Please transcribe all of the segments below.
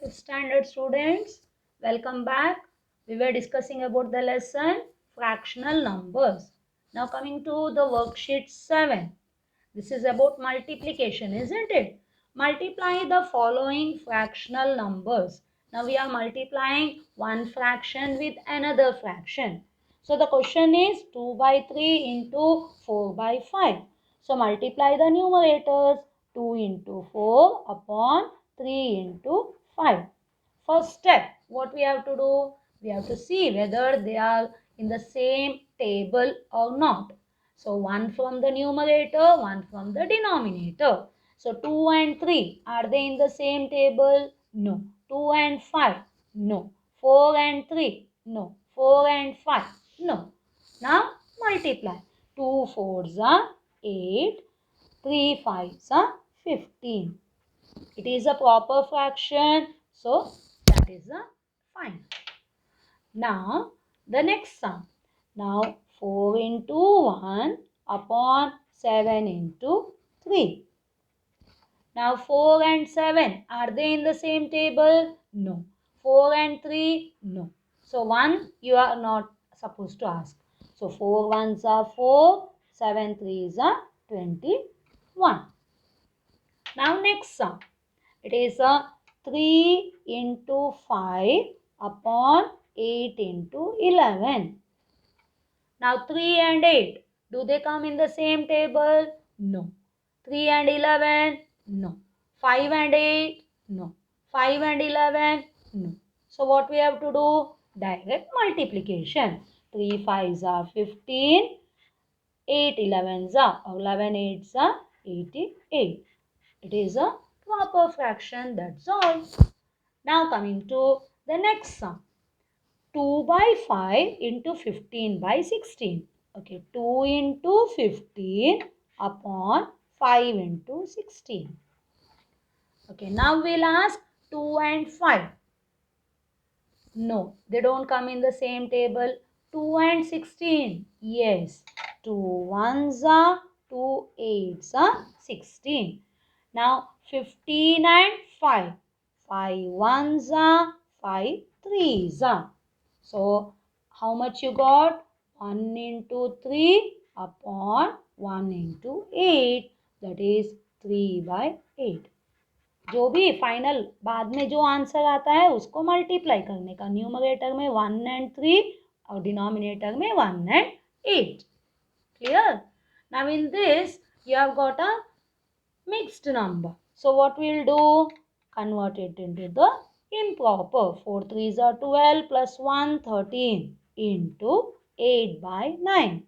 5th standard students. Welcome back. We were discussing about the lesson fractional numbers. Now coming to the worksheet 7. This is about multiplication, isn't it? Multiply the following fractional numbers. Now we are multiplying one fraction with another fraction. So the question is 2 by 3 into 4 by 5. So multiply the numerators. 2 into 4 upon 3 into 5. First step, what we have to do? We have to see whether they are in the same table or not. So one from the numerator, one from the denominator. So 2 and 3, are they in the same table? No. 2 and 5? No. 4 and 3? No. 4 and 5? No. Now multiply. 2 fours are 8. 3 fives are 15. It is a proper fraction, so that is a fine. Now the next sum. Now 4 into 1 upon 7 into 3. Now 4 and 7, are they in the same table? No. 4 and 3? No. So 1 you are not supposed to ask. So 4 ones are 4, 7 threes are 21. Now next sum. It is a 3 into 5 upon 8 into 11. Now 3 and 8, do they come in the same table? No. 3 and 11? No. 5 and 8? No. 5 and 11? No. So what we have to do? Direct multiplication. 3 5s are 15. 8 11s are 11 8s are 88. It is a proper fraction, that's all. Now coming to the next sum. 2 by 5 into 15 by 16. Okay, 2 into 15 upon 5 into 16. Okay, now we'll ask 2 and 5. No, they don't come in the same table. 2 and 16. Yes, 2 ones are 2 eights are 16. Now 15 and 5. 5 ones are 5 threes are. So how much you got? 1 into 3 upon 1 into 8. That is 3 by 8. जो भी final बाद में जो answer आता है उसको multiply करने का. न्यूमरेटर में 1 and 3 और डिनोमिनेटर में 1 and 8. Clear? Now in this you have got a mixed number. So what we'll do? Convert it into the improper. 4 threes are 12 plus 1 13 into 8 by 9.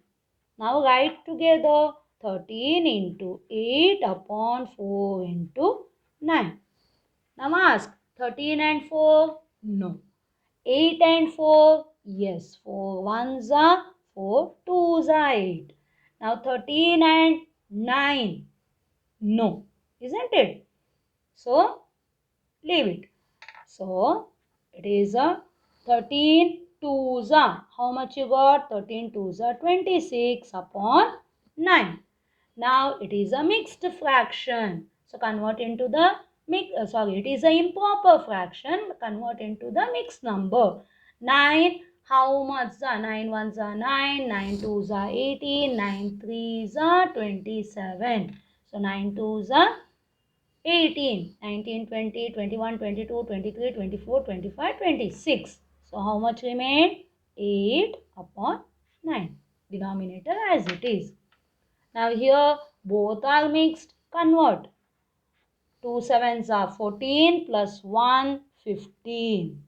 Now write together 13 into 8 upon 4 into 9. Now ask 13 and 4? No. 8 and 4? Yes. 4 ones are 4 twos are 8. Now 13 and 9? No. Isn't it? So leave it. So it is a 13 twos are. How much you got? 13 twos are 26 upon 9. Now it is a mixed fraction. So convert into the it is an improper fraction. Convert into the mixed number. 9, how much are 9 ones are 9, 9 twos are 18, 9 threes are 27. So 9 twos are 18, 19, 20, 21, 22, 23, 24, 25, 26. So how much remained? 8 upon 9. Denominator as it is. Now here both are mixed. Convert. 2 sevens are 14 plus 1 15.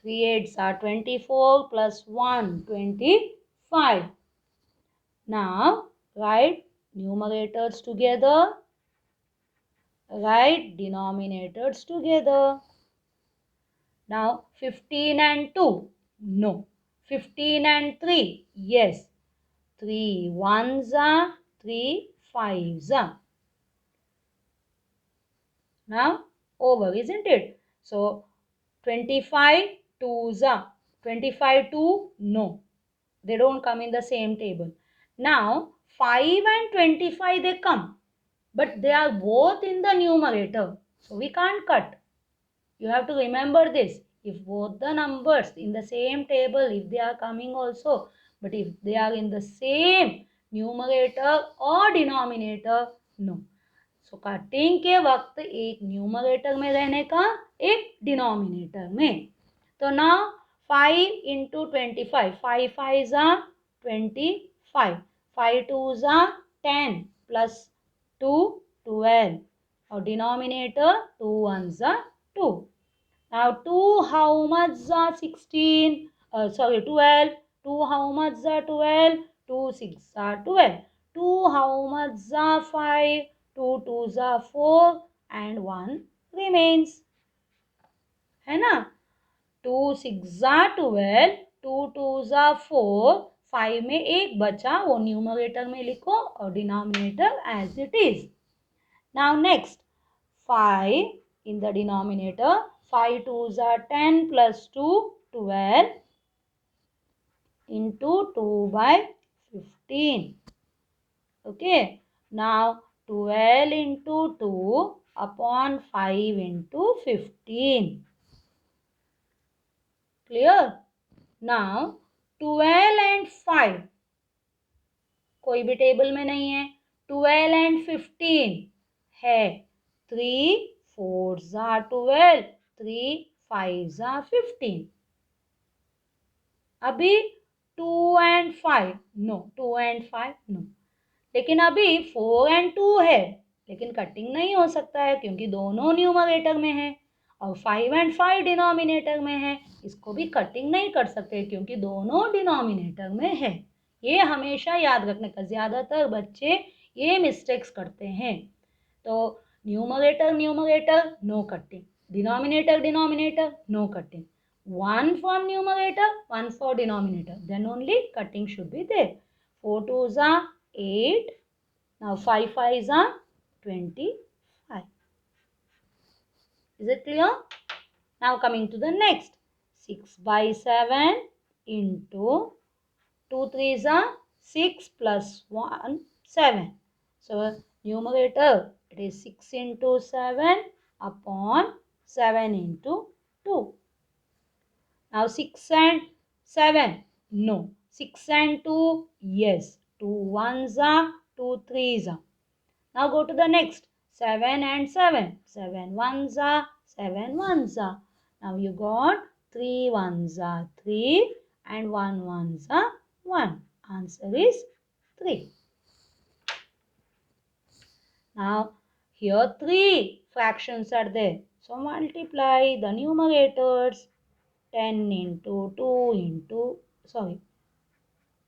3 eights are 24 plus 1 25. Now write numerators together. Write denominators together. Now 15 and 2. No. 15 and 3. Yes. 3 ones are 3 fives are. Now over, isn't it? So 25 twos are. 25 2? No. They don't come in the same table. Now 5 and 25 they come. But they are both in the numerator. So we can't cut. You have to remember this. If both the numbers in the same table, if they are coming also, but if they are in the same numerator or denominator, no. So cutting के वक्त एक numerator में रहने का, एक denominator में. तो now 5 into 25, 5 5s are 25, 5 2s are 10 plus 2 12, और denominator 2 1s are 2. Now 2 how much are 16? 12. 2 how much are 12? 2 6 are 12. 2 how much are 5? 2 2s are 4 and 1 remains. है ना? 2 6 are 12. 2 2s are 4. 5 में एक बचा, वो न्यूमरेटर में लिखो और denominator as it is. Now next 5 in the denominator. 5 2s are 10 plus 2 12 into 2 by 15. Okay. Now 12 into 2 upon 5 into 15. Clear? Now 12 and 5 कोई भी टेबल में नहीं है. 12 and 15 है. 3 4s are 12. 3 5s are 15. अभी 2 and 5 नो. 2 and 5 no. लेकिन अभी 4 and 2 है, लेकिन कटिंग नहीं हो सकता है क्योंकि दोनों न्यूमरेटर में है, और 5 and 5 डिनोमिनेटर में है. इसको भी कटिंग नहीं कर सकते क्योंकि दोनों डिनोमिनेटर में है. ये हमेशा याद रखने का, ज़्यादातर बच्चे ये मिस्टेक्स करते हैं. तो numerator numerator no cutting, denominator denominator no cutting. One from numerator, one for denominator. Then only cutting should be there. 4 2s are 8. Now 5 5s are 25. Is it clear? Now coming to the next. 6 by 7 into 2 3s are 6 plus 1 7. So numerator, it is 6 into 7 upon 7 into 2. Now 6 and 7, no. 6 and 2, yes. 2 1s are, 2 3s are. Now go to the next. 7 and 7. 7 1s are, 7 1s are. Now you got 3 1s are 3 and 1 1s are 1. Answer is 3. Now here 3 fractions are there. So multiply the numerators. 10 into 2 into,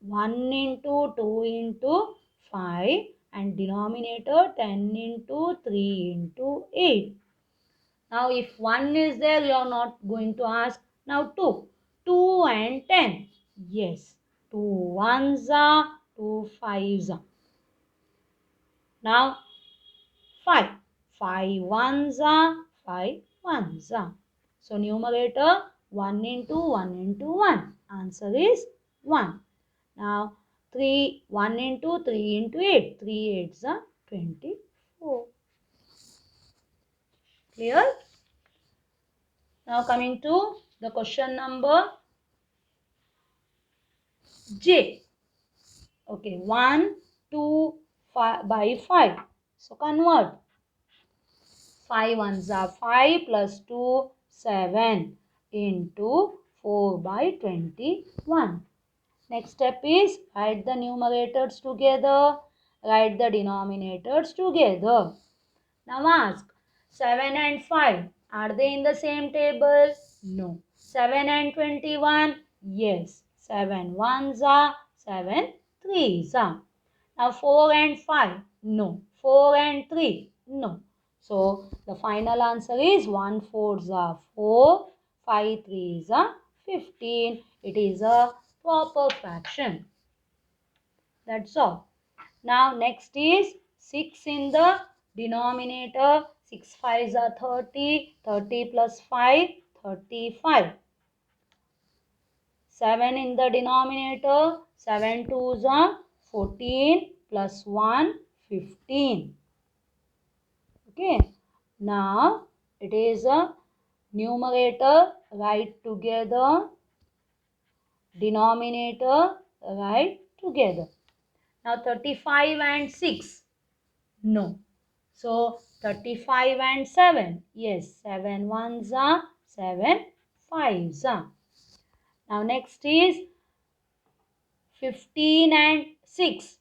1 into 2 into 5 and denominator 10 into 3 into 8. Now if 1 is there, you are not going to ask. Now 2. 2 and 10. Yes. 2 1s are, 2 5s are. Now 5. 5 1s are, 5 1s are. So numerator 1 into 1 into 1. Answer is 1. Now 3, 1 into 3 into 8. 3 8s are 24. Clear? Now coming to the question number J. Okay, 1, 2, 5 by 5. So convert. 5 1s are 5 plus 2, 7 into 4 by 21. Next step is write the numerators together, write the denominators together. Now ask, 7 and 5, are they in the same table? No. 7 and 21, yes. 7 1s are, 7 3s are. Now 4 and 5, no. 4 and 3, no. So the final answer is 1 4s are 4, 5 3s are 15. It is a proper fraction. That's all. Now next is 6 in the denominator. 6 5s are 30. 30 plus 5, 35. 7 in the denominator. 7 2s are 14 plus 1, 15. Okay. Now it is a Numerator write together, denominator write together. Now 35 and 6. No. So 35 and 7. Yes, 7 ones are 7 fives are. Now next is 15 and 6.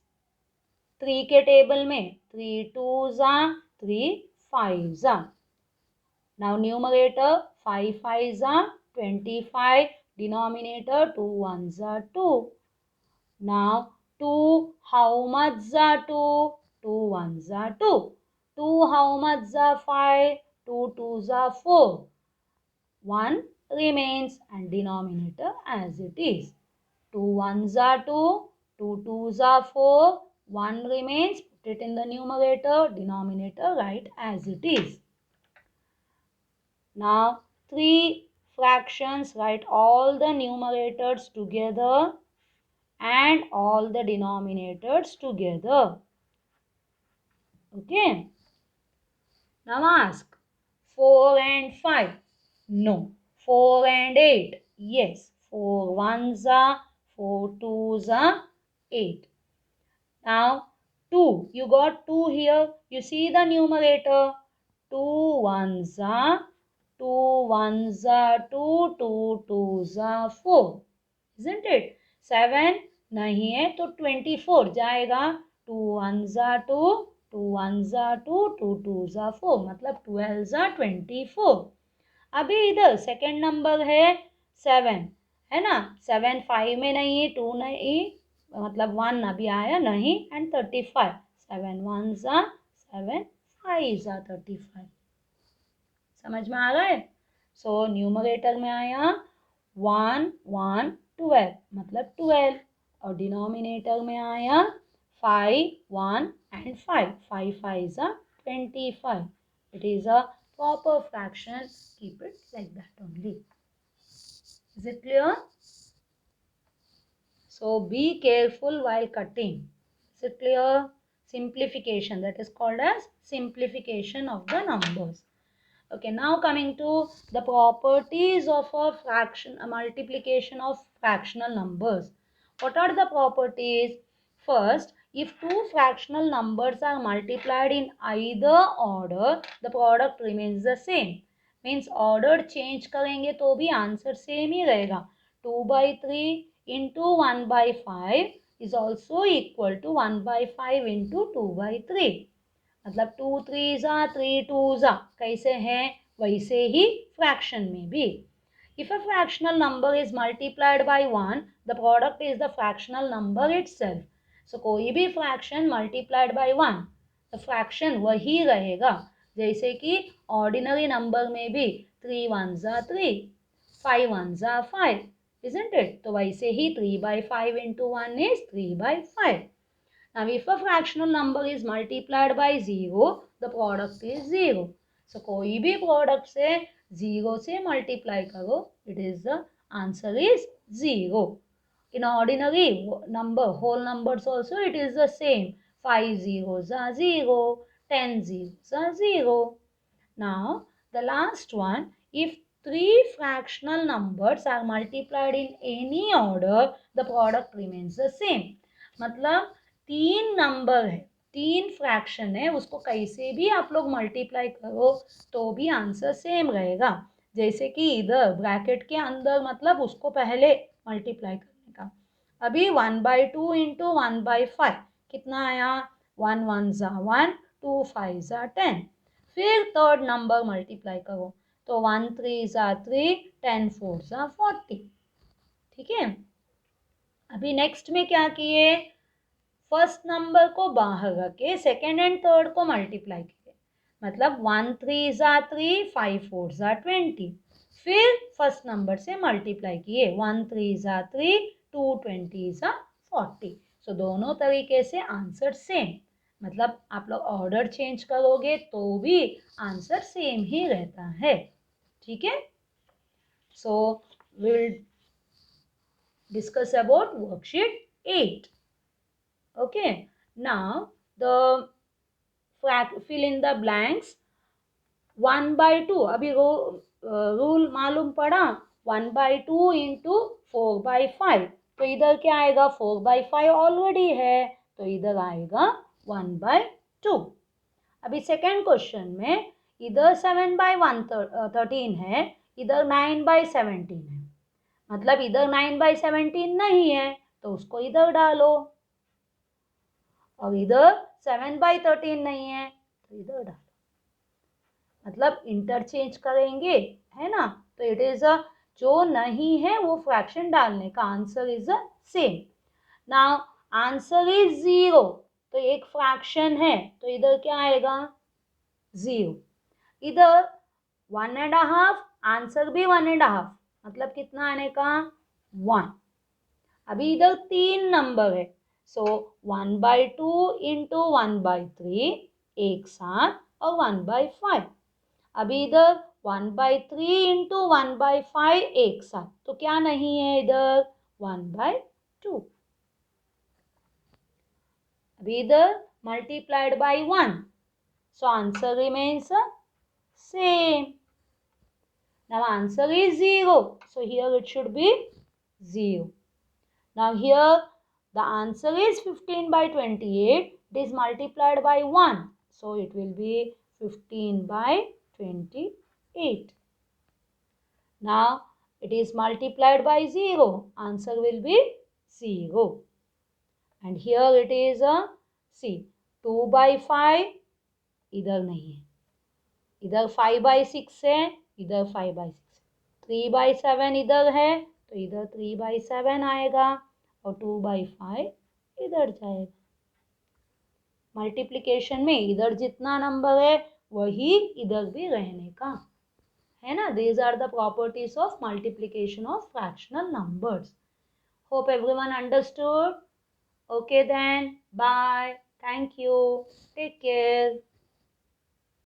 3 के table में 3 twos are 3 fives are. Now numerator 5 fives are 25. Denominator 2 ones are 2. Now 2 how much are 2? 2 ones are 2. 2 how much are 5? 2 twos are 4. 1 remains and denominator as it is. 2 ones are 2. 2 twos are 4. 1 remains. Put it in the numerator. Denominator write as it is. Now 3 fractions, write all the numerators together and all the denominators together. Okay. Now ask 4 and 5. No. 4 and 8. Yes. 4 ones are 4 twos are 8. Now 2. You got 2 here. You see the numerator. 2 ones are 2 ones are 2, 2 twos are 4. Isn't it? 7 नहीं है तो 24 जाएगा. 2 ones are 2, 2 ones are 2, 2 twos are 4. मतलब 12s are 24. अभी इधर second number है 7, है ना. 7 5 में नहीं है, 2 नहीं, मतलब 1 अभी आया नहीं, and 35. 7 ones are 7 5s are 35. समझ में आ रहा है. सो न्यूमरेटर में आया 1 1 12 मतलब 12, और डिनोमिनेटर में आया 5 1 and 5. 5 5s are 25. It is a proper fraction. Keep it like that only. Is it clear? So be careful while cutting. Is it clear? Simplification, that is called as simplification of the numbers. Okay, now coming to the properties of a fraction, a multiplication of fractional numbers. What are the properties? First, if two fractional numbers are multiplied in either order, the product remains the same. Means order change करेंगे तो भी answer same ही रहेगा. 2/3 into 1/5 is also equal to 1/5 into 2/3. मतलब 2 3s are 3 2s are. कैसे हैं वैसे ही fraction में भी. If a fractional number is multiplied by 1, the product is the fractional number itself. So कोई भी fraction multiplied by 1, the fraction वही रहेगा. जैसे कि ऑर्डिनरी नंबर में भी 3 ones are 3, 5 ones are 5, isn't it? तो वैसे ही 3/5 into 1 is 3/5. Now, if a fractional number is multiplied by 0, the product is 0. So, कोई भी product से 0 से multiply करो, it is the answer is 0. In ordinary number, whole numbers also it is the same. 5 zeros are 0, 10 zeros are 0. Now, the last one, if three fractional numbers are multiplied in any order, the product remains the same. मतलब 3 number है, 3 fraction है, उसको कैसे भी आप लोग multiply करो तो भी आंसर सेम रहेगा. जैसे कि इधर ब्रैकेट के अंदर मतलब उसको पहले मल्टीप्लाई करने का. अभी 1/2 into 1/5 कितना आया? 1 1s are 1, 2 5s are 10. फिर थर्ड नंबर मल्टीप्लाई करो तो 1 3s are 3, 10 4s are 40. ठीक है. अभी नेक्स्ट में क्या किए? फर्स्ट नंबर को बाहर रखे, सेकेंड एंड थर्ड को मल्टीप्लाई किए. मतलब 1 3s are 3, 5 4s are 20. फिर फर्स्ट नंबर से मल्टीप्लाई किए. 1 3s are 3, 2 20s are 40. सो दोनों तरीके से आंसर सेम. मतलब आप लोग ऑर्डर चेंज करोगे तो भी आंसर सेम ही रहता है. ठीक है. So we will discuss about worksheet 8. Okay, now the fill in the blanks. 1/2 अभी रो रूल मालूम पड़ा, 1/2 इंटू 4/5, तो इधर क्या आएगा, 4/5 ऑलरेडी है, तो इधर आएगा 1/2। अभी सेकेंड क्वेश्चन में इधर 7/113 है, इधर 9/17 है, मतलब इधर 9/17 नहीं है तो उसको इधर डालो, और इधर 7/13 नहीं है तो इधर डालो, मतलब इंटरचेंज करेंगे, है ना। तो इट इज अ, जो नहीं है वो फ्रैक्शन डालने का answer is a same. Now answer is 0, तो एक फ्रैक्शन है तो इधर क्या आएगा, 0। इधर 1.5, आंसर भी 1.5, मतलब कितना आने का, 1। अभी इधर 3 नंबर है, सो 1/2 इंटू 1/3 एक साथ, और 1/5। अभी इधर 1/3 इंटू 1/5 एक साथ, तो क्या नहीं है इधर, 1/2। अभी इधर multiplied by 1, so answer remains same. Now answer is 0, so here it should be 0. Now here the answer is 15/28, it is multiplied by 1, so it will be 15/28. Now it is multiplied by 0, answer will be 0. And here it is a, see, 2/5 इधर नहीं है, इधर 5/6 है, इधर 5/6, 3/7 इधर है तो इधर 3/7 आएगा, और 2/5 इधर जाएगा। मल्टीप्लिकेशन में इधर जितना नंबर है वही इधर भी रहने का, है ना। These are the properties of multiplication of fractional numbers. Hope everyone understood. Okay then, bye, thank you, take care.